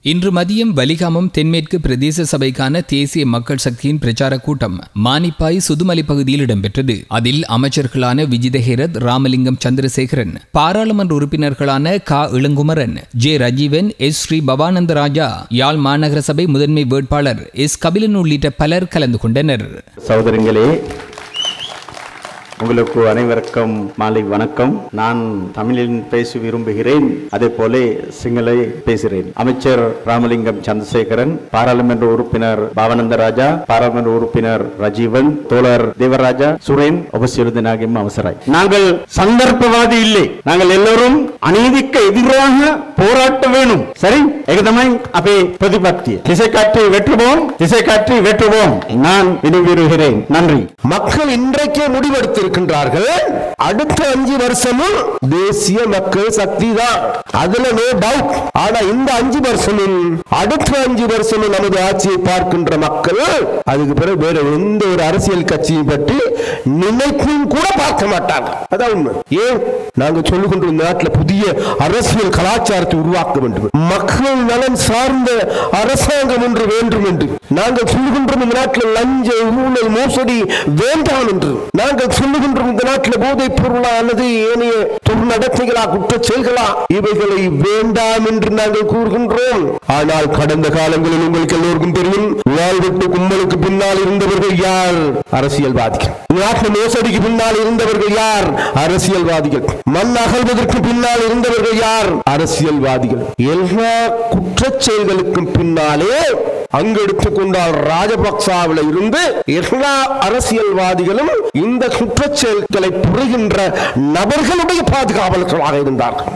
இன்று மதியம் வலிகாமம் தென்மேற்கு பிரதேச சபைக்கான தேசிய மக்கள் சக்தியின் பிரச்சார கூட்டம் மானிப்பாய் சுதுமலை பகுதியில் இடம்பெற்றது. அதில் அமைச்சர்களான விஜித ஹேரத், ராமலிங்கம் சந்திரசேகரன், பாராளுமன்ற உறுப்பினர்களான க இளங்குமரன், ஜே ரஜீவன், எஸ் ஸ்ரீ பவானந்த ராஜா, யாழ் மாநகர சபை முதன்மை வேட்பாளர் எஸ் கபிலன் உள்ளிட்ட பலர் கலந்து கொண்டனர். சகோதரங்களே, உங்களுக்கு அனைவருக்கும் மாலை வணக்கம். நான் தமிழில் பேச விரும்புகிறேன், அதே போல சிங்களை பேசுகிறேன். அமைச்சர் ராமலிங்கம் சந்திரசேகரன், பாராளுமன்ற உறுப்பினர் பவானந்த ராஜா, பாராளுமன்ற உறுப்பினர் ரஜீவன், தோழர் தேவராஜா, சுரேன் உபசிருதினாகிம் அவசராய். நாங்கள் சந்தர்ப்பவாதி இல்லை, நாங்கள் எல்லோரும் அநீதிக்கு எதிராக போராட்ட வேணும். சரி, ஏகதமாய் அப்பே பிரதிபத்தி திசை காற்றி வெற்றுவோம், திசை காற்றி வெற்றுவோம். நான் விரும்புகிறேன். நன்றி. மக்கள் இன்றைக்கே முடிவெடுத்து அடுத்த 5 வருஷமும் தேசிய மக்கள் சக்தி தான், அதுல நோ டவுட். ஆனா இந்த 5 வருஷமும் அடுத்த 5 வருஷமும் நமது ஆட்சியை பார்க்கின்ற மக்கள் அதுக்கு பிறகு வேற எந்த ஒரு அரசியல் கட்சியை பற்றி நினைப்பும் கூட பார்க்க மாட்டாங்க. அதான் உண்மை. ஏன் நாங்க சொல்லுகின்ற நாட்டில் புதிய அரசியல் கலாச்சாரத்தை உருவாக்க வேண்டும், மக்கள் நலன் சார்ந்த அரசாங்கம் ஒன்று வேண்டும் என்று நாங்கள் சொல்லுகின்ற இந்த நாட்டில் லஞ்ச ஊழல் மோசடி வேண்டாம் என்று நாங்கள் சொல்லுகின்ற இந்த நாட்டில் போதைப் பொருளா அல்லது ஏனைய துர்நடத்தைகளா, குற்றச் செயல்களா, இவைகளை வேண்டாம் என்று நாங்கள் கூறுகின்றோம். ஆனால் கடந்த காலங்களில் உங்களுக்கு எல்லோருக்கும் தெரியும், வாழ்வெட்டு கும்பலுக்கு பின்னால் இருந்தவர்கள் யார்? அரசியல்வாதிகள். நாட்டு மோசடிக்கு பின்னால் இருந்தவர்கள் யார்? அரசியல்வாதிகள். மண் அகழ்வதற்கு பின்னால் இருந்தவர்கள் யார்? அரசியல் எல்லா குற்றச் செயல்களுக்கும் பின்னாலே அங்கு எடுத்துக்கொண்டால் ராஜபக்சாவில் இருந்து எல்லா அரசியல்வாதிகளும் இந்த குற்றச் செயல்களை புரிகின்ற நபர்களுடைய பாதுகாவலர்களாக இருந்தார்கள்.